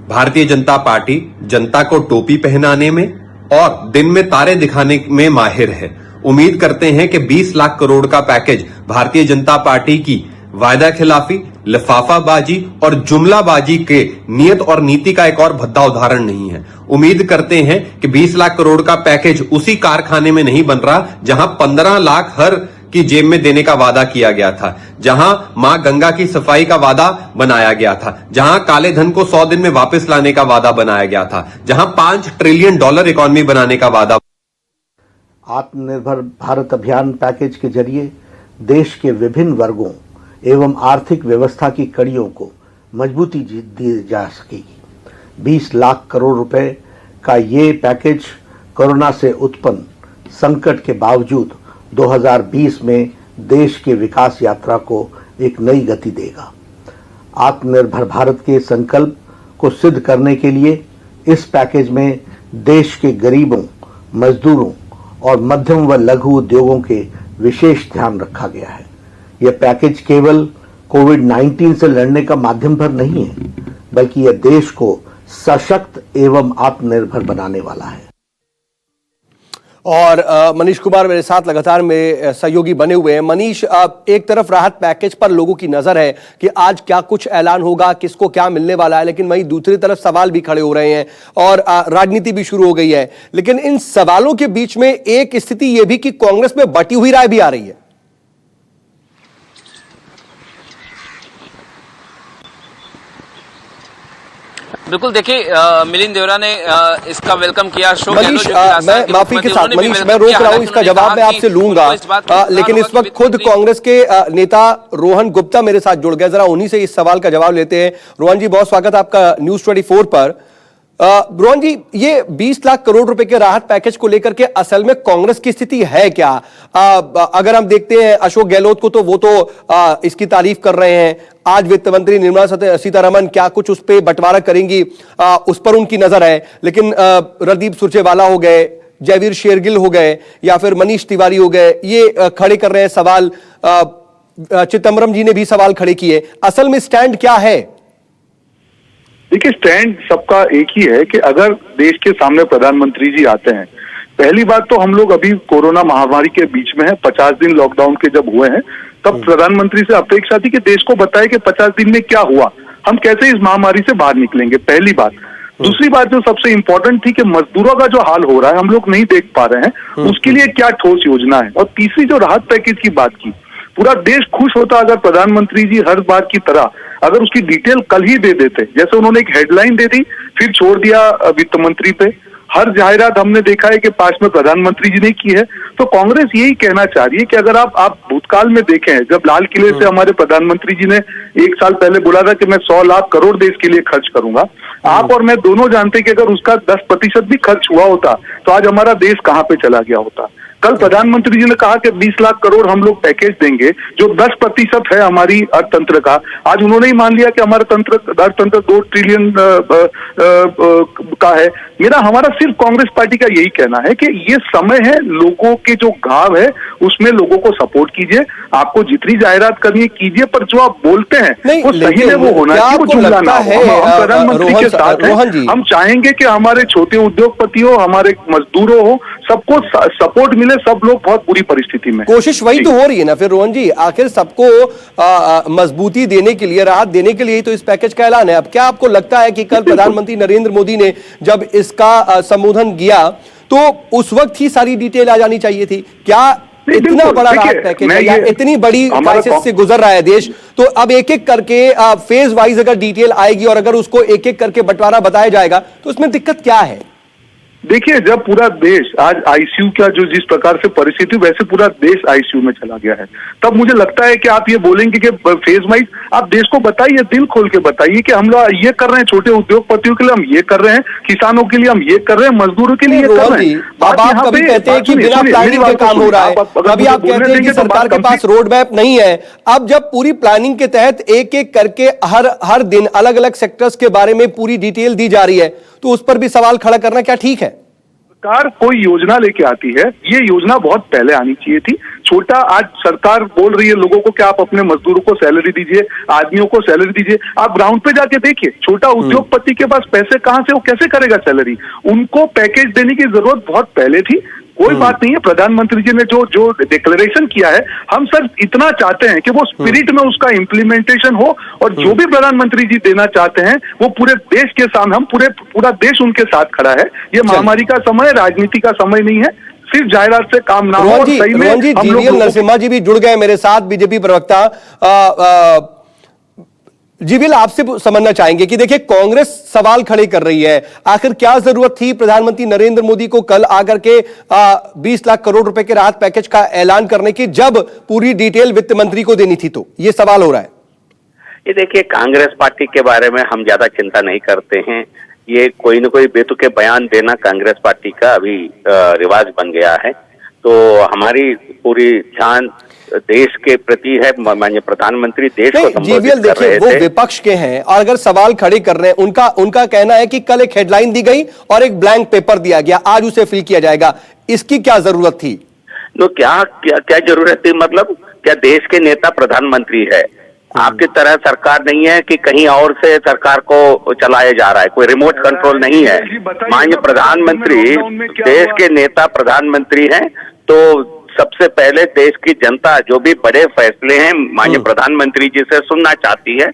Bharatiya Janata party जनता को टोपी पहनाने में और दिन में तारे दिखाने में माहिर है। उम्मीद करते हैं कि 20 लाख करोड़ का पैकेज भारतीय जनता पार्टी की वायदा खिलाफी, लिफाफाबाजी और जुमलाबाजी के नियत और नीति का एक और भद्दा उदाहरण नहीं है। उम्मीद करते हैं कि 20 लाख करोड़ का पैकेज उसी कारखाने में नहीं बन रहा जहां 15 लाख हर की जेब में देने का वादा किया गया था, जहां मां गंगा की सफाई का वादा बनाया गया था, जहां काले धन को 100 दिन में वापस लाने का वादा बनाया गया था, जहां $5 ट्रिलियन इकोनॉमी बनाने का वादा। आत्मनिर्भर भारत अभियान पैकेज के जरिए देश के विभिन्न वर्गों एवं आर्थिक व्यवस्था की कड़ियों को मजबूती दी जा सकेगी। 20 लाख करोड़ रुपए का ये पैकेज कोरोना से उत्पन्न संकट के बावजूद 2020 में देश के विकास यात्रा को एक नई गति देगा। आत्मनिर्भर भारत के संकल्प को सिद्ध करने के लिए इस पैकेज में देश के गरीबों, मजदूरों और मध्यम व लघु उद्योगों के विशेष ध्यान रखा गया है। यह पैकेज केवल कोविड-19 से लड़ने का माध्यम भर नहीं है, बल्कि यह देश को सशक्त एवं आत्मनिर्भर बनाने वाला है। और मनीष कुमार मेरे साथ लगातार में सहयोगी बने हुए हैं। मनीष, एक तरफ राहत पैकेज पर लोगों की नजर है कि आज क्या कुछ ऐलान होगा, किसको क्या मिलने वाला है, लेकिन वहीं दूसरी तरफ सवाल भी खड़े हो रहे हैं और राजनीति भी शुरू हो गई है। लेकिन इन सवालों के बीच में एक स्थिति यह भी कि कांग्रेस में बटी हुई राय भी आ रही है। बिल्कुल, देखिए मिलिंद देवरा ने इसका वेलकम किया। मनीष, मैं माफी के साथ मनीष मैं रोक रहा हूं, इसका जवाब मैं आपसे लूंगा, लेकिन इस वक्त खुद कांग्रेस के नेता रोहन गुप्ता मेरे साथ जुड़ गए। जरा उन्हीं से इस सवाल का जवाब लेते हैं। रोहन जी, बहुत स्वागत आपका न्यूज़ 24 पर। रोहन जी, ये 20 लाख करोड़ रुपए के राहत पैकेज को लेकर के असल में कांग्रेस की स्थिति है क्या? अगर हम देखते हैं अशोक गहलोत को, तो वो तो इसकी तारीफ कर रहे हैं। आज वित्त मंत्री निर्मला सीतारमण क्या कुछ उस पर बंटवारा करेंगी, उस पर उनकी नजर है। लेकिन रणदीप सुरजेवाला हो गए, जयवीर शेरगिल हो गए या फिर मनीष तिवारी हो गए, ये खड़े कर रहे हैं सवाल। चिदम्बरम जी ने भी सवाल खड़े किए। असल में स्टैंड क्या है? देखिए, स्टैंड सबका एक ही है कि अगर देश के सामने प्रधानमंत्री जी आते हैं, पहली बात तो हम लोग अभी कोरोना महामारी के बीच में हैं। 50 दिन लॉकडाउन के जब हुए हैं तब प्रधानमंत्री से अपेक्षा थी कि देश को बताए कि 50 दिन में क्या हुआ, हम कैसे इस महामारी से बाहर निकलेंगे, पहली बात। दूसरी बात जो सबसे इंपॉर्टेंट थी कि मजदूरों का जो हाल हो रहा है हम लोग नहीं देख पा रहे हैं, उसके लिए क्या ठोस योजना है। और तीसरी जो राहत पैकेज की बात की, पूरा देश खुश होता अगर प्रधानमंत्री जी हर बार की तरह अगर उसकी डिटेल कल ही दे देते। जैसे उन्होंने एक हेडलाइन दे दी, फिर छोड़ दिया वित्त मंत्री पे। हर जाहिरात हमने देखा है कि पास में प्रधानमंत्री जी ने की है। तो कांग्रेस यही कहना चाह रही है कि अगर आप भूतकाल में देखें, जब लाल किले से हमारे प्रधानमंत्री जी ने 1 साल पहले बोला था कि मैं 100 लाख करोड़ देश के लिए खर्च करूंगा, आप और मैं दोनों जानते कि अगर उसका 10% भी खर्च हुआ होता तो आज हमारा देश कहां पे चला गया होता। कल प्रधानमंत्री जी ने कहा कि 20 लाख करोड़ हम लोग पैकेज देंगे, जो 10% है हमारी अर्थतंत्र का। आज उन्होंने ही मान लिया कि हमारा अर्थतंत्र 2 ट्रिलियन का है। हमारा सिर्फ कांग्रेस पार्टी का यही कहना है कि ये समय है, लोगों के जो घाव है उसमें लोगों को सपोर्ट कीजिए। आपको जितनी जाहिरात करनी है कीजिए, पर जो आप बोलते हैं वो सही में वो होना चाहिए, वो जुमला ना हो। हम प्रधानमंत्री के साथ हैं। हम चाहेंगे कि हमारे छोटे उद्योगपतियों, हमारे मजदूरों हो, सबको सपोर्ट मिले। सब लोग बहुत बुरी परिस्थिति में, कोशिश वही तो हो रही है ना फिर रोहन जी। आखिर सबको मजबूती देने के लिए, राहत देने के लिए तो इस पैकेज का ऐलान है। अब क्या आपको लगता है कि कल प्रधानमंत्री नरेंद्र मोदी ने जब इसका संबोधन किया तो उस वक्त ही सारी डिटेल आ जानी चाहिए थी? क्या इतना बड़ा राहत पैकेज है या इतनी बड़ी क्राइसिस से गुजर रहा है देश, तो अब एक एक करके फेज वाइज अगर डिटेल आएगी और अगर उसको एक एक करके बंटवारा बताया जाएगा तो उसमें दिक्कत क्या है? देखिए, जब पूरा देश आज आईसीयू का जो जिस प्रकार से परिस्थिति, वैसे पूरा देश आईसीयू में चला गया है, तब मुझे लगता है कि आप ये बोलेंगे कि फेज वाइज आप देश को बताइए, दिल खोल के बताइए कि हम लोग ये कर रहे हैं, छोटे उद्योगपतियों के लिए हम ये कर रहे हैं, किसानों के लिए हम ये कर रहे हैं, मजदूरों के लिए ये कर रहे हैं। आप कभी कहते हैं कि बिना प्लानिंग के काम हो रहा है, कभी आप कहते हैं कि सरकार के पास रोड मैप नहीं है। अब जब पूरी प्लानिंग के तहत एक एक करके हर दिन अलग अलग सेक्टर्स के बारे में पूरी डिटेल दी जा रही है, तो उस पर भी सवाल खड़ा करना क्या ठीक है? सरकार कोई योजना लेके आती है, ये योजना बहुत पहले आनी चाहिए थी। छोटा आज सरकार बोल रही है लोगों को कि आप अपने मजदूरों को सैलरी दीजिए, आदमियों को सैलरी दीजिए। आप ग्राउंड पे जाके देखिए, छोटा उद्योगपति के पास पैसे कहां से, वो कैसे करेगा सैलरी? उनको पैकेज देने की जरूरत बहुत पहले थी। कोई बात नहीं है, प्रधानमंत्री जी ने जो डिक्लेरेशन किया है, हम सर इतना चाहते हैं कि वो स्पिरिट में उसका इम्प्लीमेंटेशन हो, और जो भी प्रधानमंत्री जी देना चाहते हैं वो पूरे देश के सामने, हम पूरा देश उनके साथ खड़ा है। ये महामारी का समय, राजनीति का समय नहीं है, सिर्फ जायरात से काम ना हो। और सही में हम लोग जीवीएल नरसिम्हा जी भी जुड़ गए मेरे साथ, बीजेपी प्रवक्ता। जीवीएल, आपसे समझना चाहेंगे कि देखिए कांग्रेस सवाल खड़े कर रही है, आखिर क्या जरूरत थी प्रधानमंत्री नरेंद्र मोदी को कल आकर के 20 लाख करोड़ रुपए के राहत पैकेज का ऐलान करने की, जब पूरी डिटेल वित्त मंत्री को देनी थी? तो ये सवाल हो रहा है। ये देखिए, कांग्रेस पार्टी के बारे में हम ज्यादा चिंता नहीं करते हैं। ये कोई न कोई बेतुके बयान देना कांग्रेस पार्टी का अभी रिवाज बन गया है। तो हमारी पूरी ध्यान देश के प्रति है। माननीय प्रधानमंत्री देश को संबोधित कर रहे थे। वो विपक्ष के हैं और अगर सवाल खड़े कर रहे हैं, उनका कहना है कि कल एक हेडलाइन दी गई और एक ब्लैंक पेपर दिया गया, आज उसे फिल किया जाएगा, इसकी क्या जरूरत थी? तो क्या जरूरत थी? मतलब क्या देश के नेता प्रधानमंत्री है? आपकी तरह सरकार नहीं है कि कहीं और से सरकार को चलाया जा रहा है, कोई रिमोट कंट्रोल नहीं है। माननीय प्रधानमंत्री देश के नेता प्रधानमंत्री हैं, तो सबसे पहले देश की जनता जो भी बड़े फैसले हैं माननीय प्रधानमंत्री जी से सुनना चाहती है,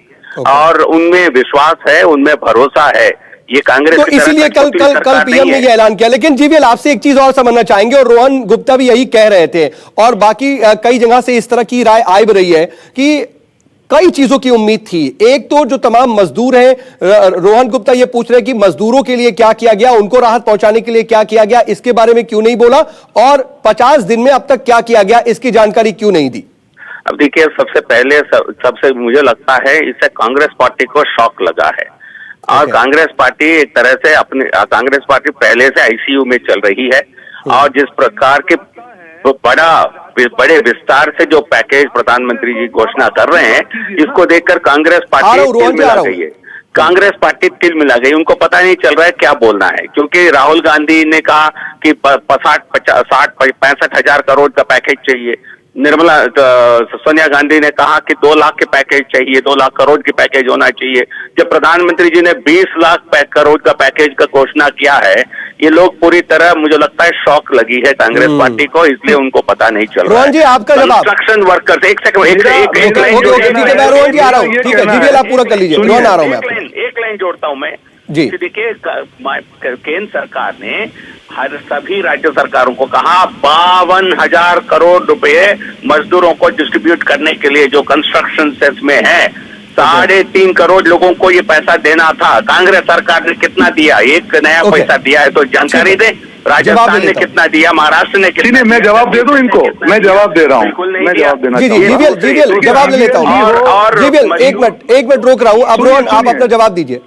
और उनमें विश्वास है, उनमें भरोसा है। ये कांग्रेस तो इसीलिए कल पीएम ने ये ऐलान किया। लेकिन जीवीएल, आपसे एक चीज और समझना चाहेंगे, और रोहन गुप्ता भी यही कह रहे थे, और बाकी कई जगह से इस तरह की राय आई भी रही है कि कई चीजों की उम्मीद थी। एक तो जो तमाम मजदूर हैं, रोहन गुप्ता ये पूछ रहे हैं कि मजदूरों के लिए क्या किया गया, उनको राहत पहुंचाने के लिए क्या किया गया, इसके बारे में क्यों नहीं बोला, और 50 दिन में अब तक क्या किया गया, इसकी जानकारी क्यों नहीं दी? अब देखिए, सबसे पहले सबसे मुझे लगता है इससे कांग्रेस पार्टी को शॉक लगा है। और कांग्रेस पार्टी एक तरह से कांग्रेस पार्टी पहले से आईसीयू में चल रही है, और जिस प्रकार के बड़े विस्तार से जो पैकेज प्रधानमंत्री जी घोषणा कर रहे हैं, इसको देखकर कांग्रेस पार्टी तिल मिला गई है। कांग्रेस पार्टी तिल मिला गई, उनको पता नहीं चल रहा है क्या बोलना है। क्योंकि राहुल गांधी ने कहा कि 65 हजार करोड़ का पैकेज चाहिए, सोनिया गांधी ने कहा कि 2 लाख के पैकेज चाहिए, 2 लाख करोड़ की पैकेज होना चाहिए। जब प्रधानमंत्री जी ने 20 लाख करोड़ का पैकेज का घोषणा किया है, ये लोग पूरी तरह, मुझे लगता है शॉक लगी है कांग्रेस पार्टी को, इसलिए उनको पता नहीं चल रहा है। रोहन जी, आपका जवाब। कंस्ट्रक्शन वर्कर्स, एक सेकंड, ठीक है, मैं रोहन जी आ रहा हूँ। ठीक है जीवीएल, आप पूरा कर लीजिए। रोहन आ रहा हूँ मैं, एक लाइन जोड़ता हूँ मैं जी। देखिए, केंद्र सरकार ने हर सभी राज्य सरकारों को कहा 52,000 करोड़ रुपए मजदूरों को डिस्ट्रीब्यूट करने के लिए, जो कंस्ट्रक्शन सेस में है। 3.5 करोड़ लोगों को ये पैसा देना था। कांग्रेस सरकार ने कितना दिया? एक नया पैसा दिया है, तो जानकारी दे। राजस्थान ने कितना दिया, महाराष्ट्र ने कितना? मैं जवाब दे दूं इनको, मैं जवाब दे रहा हूँ, मैं जवाब देना जी जीवीएल जवाब ले लेता हूँ। और जीवीएल, एक मिनट रोक रहा हूँ। अब रोहन, आप अपना जवाब दीजिए।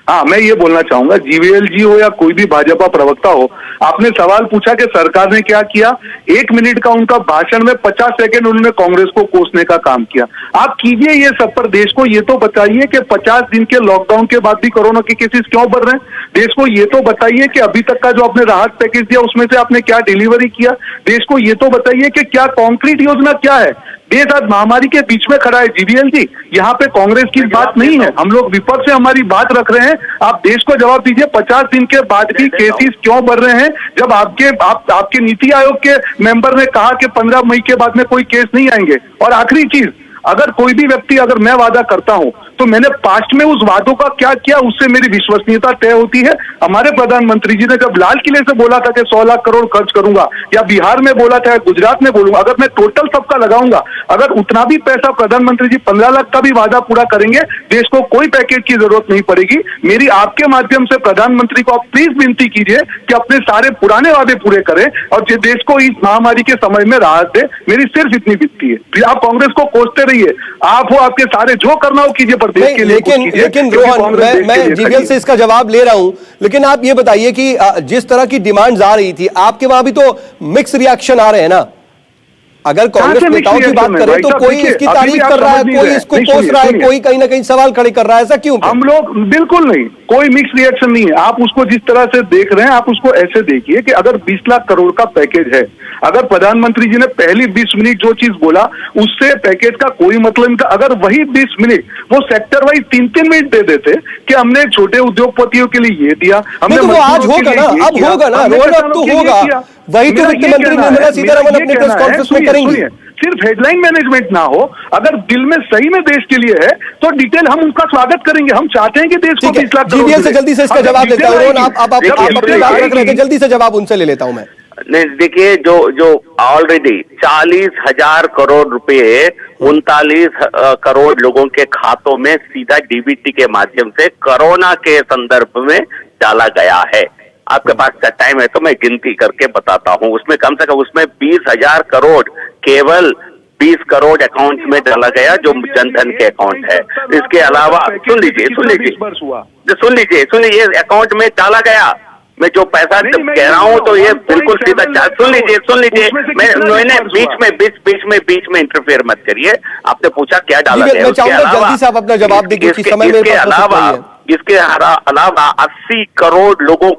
हाँ, मैं ये बोलना चाहूंगा, जीवीएल जी हो या कोई भी भाजपा प्रवक्ता हो, आपने सवाल पूछा कि सरकार ने क्या किया। 1 मिनट का उनका भाषण में 50 सेकंड उन्होंने कांग्रेस को कोसने का काम किया। आप कीजिए ये सब, पर देश को ये तो बताइए कि 50 दिन के लॉकडाउन के बाद भी कोरोना के केसेस क्यों बढ़ रहे हैं। देश को ये तो बताइए कि अभी तक का जो आपने राहत पैकेज दिया उसमें से आपने क्या डिलीवरी किया। देश को ये तो बताइए कि क्या कॉन्क्रीट योजना क्या है। देश आज महामारी के बीच में खड़ा है जीवीएल जी, यहाँ पे कांग्रेस की बात नहीं है, हम लोग विपक्ष से हमारी बात रख रहे हैं। आप देश को जवाब दीजिए, 50 दिन के बाद भी केसेस क्यों बढ़ रहे हैं, जब आपके नीति आयोग के मेंबर ने कहा कि 15 मई के बाद में कोई केस नहीं आएंगे। और आखिरी चीज, अगर कोई भी व्यक्ति, अगर मैं वादा करता हूं तो मैंने पास्ट में उस वादों का क्या किया, उससे मेरी विश्वसनीयता तय होती है। हमारे प्रधानमंत्री जी ने जब लाल किले से बोला था कि 100 लाख करोड़ खर्च करूंगा, या बिहार में बोला था, गुजरात में बोलूंगा, अगर मैं टोटल सबका लगाऊंगा, अगर उतना भी पैसा प्रधानमंत्री जी 15 लाख का भी वादा पूरा करेंगे, देश को कोई पैकेज की जरूरत नहीं पड़ेगी। मेरी आपके माध्यम से प्रधानमंत्री को आप प्लीज विनती कीजिए कि अपने सारे पुराने वादे पूरे करें और देश को इस महामारी के समय में राहत दे। मेरी सिर्फ इतनी विनती है। फिर आप कांग्रेस को कोसते रहिए, आप हो, आपके सारे जो करना हो कीजिए, पर देश के लिए लेकिन रोहन, मैं जीवीएल से इसका जवाब ले रहा हूं, लेकिन आप ये बताइए कि जिस तरह की डिमांड्स आ रही थी, आपके वहां भी तो मिक्स रिएक्शन आ रहे हैं ना। अगर कांग्रेस नेताओं की बात करें तो कोई इसकी तारीफ कर रहा है, कोई इसको कोस रहा है, कोई कहीं ना कहीं सवाल खड़े कर रहा है, ऐसा क्यों? हम लोग बिल्कुल नहीं, कोई मिक्स रिएक्शन नहीं है। आप उसको जिस तरह से देख रहे हैं, आप उसको ऐसे देखिए कि अगर 20 लाख करोड़ का पैकेज है, अगर प्रधानमंत्री जी ने पहली 20 मिनट जो चीज बोला उससे पैकेज का कोई मतलब नहीं था। अगर वही 20 मिनट वो सेक्टर वाइज 3-3 मिनट दे देते कि हमने छोटे उद्योगपतियों के लिए ये दिया, हमने तो वो आज मजदूरों के होगा लिए ना, ये अब किया, होगा ना, हमने रोहन, अब किसानों तो के लिए होगा। किया। वही तो मेरा वित्त ये मंत्री कहना निर्मला है, सीतारमण मेरा ये अपनी प्रेस कहना है, कॉन्फ्रेंस में सुनिए, करेंगी। सुनिए, सिर्फ हेडलाइन मैनेजमेंट ना हो, अगर दिल में सही में देश के लिए है तो डिटेल हम उनका स्वागत करेंगे। हम चाहते हैं कि देश को ठीक है, 20 लाख करोड़ जीवीएल से मिले। जल्दी से इसका हमें जवाब देता हूं। डिटेल रोहन, आएगी। आप जब अपनी डिटेल बात रख रहे थे, आएगी, जल्दी से जवाब उनसे ले लेता हूं मैं। नहीं, देखिए जो ऑलरेडी 40,000 करोड़ रुपए 39 करोड़ लोगों के खातों में सीधा डीबीटी के माध्यम से कोरोना के संदर्भ में डाला गया है। आपके पास टाइम है तो मैं गिनती करके बताता हूं। उसमें कम से कम उसमें 20,000 करोड़ केवल 20 करोड़ अकाउंट में डाला गया जो जनधन के अकाउंट है। इसके अलावा सुन लीजिए ये अकाउंट में डाला गया। मैं जो पैसा कह रहा हूं तो ये बिल्कुल सीधा सुन लीजिए मैंने बीच में इंटरफेयर मत करिए। आपने पूछा क्या डाला गया, मैं चाहूंगा जल्दी से आप अपना जवाब दें क्योंकि समय मेरे पास इसके अलावा 80 करोड़ लोगों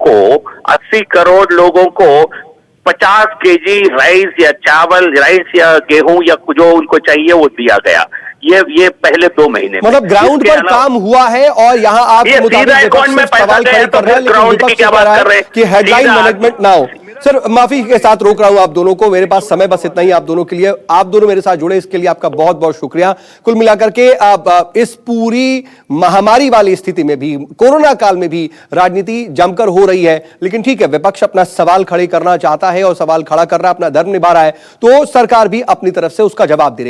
को 50 केजी राइस या गेहूं या जो उनको चाहिए वो दिया गया। ये पहले 2 महीने में मतलब ग्राउंड पर काम हुआ है और यहाँ आप अकाउंट में पैसा गया तो फिर ग्राउंड की क्या बात कर रहे हैं कि हेडलाइन मैनेजमेंट ना हो। सर माफी के साथ रोक रहा हूं आप दोनों को, मेरे पास समय बस इतना ही आप दोनों के लिए। आप दोनों मेरे साथ जुड़े इसके लिए आपका बहुत बहुत शुक्रिया। कुल मिलाकर के इस पूरी महामारी वाली स्थिति में भी, कोरोना काल में भी राजनीति जमकर हो रही है, लेकिन ठीक है, विपक्ष अपना सवाल खड़े करना चाहता है और सवाल खड़ा कर रहा है, अपना धर्म निभा रहा है, तो सरकार भी अपनी तरफ से उसका जवाब दे रही है।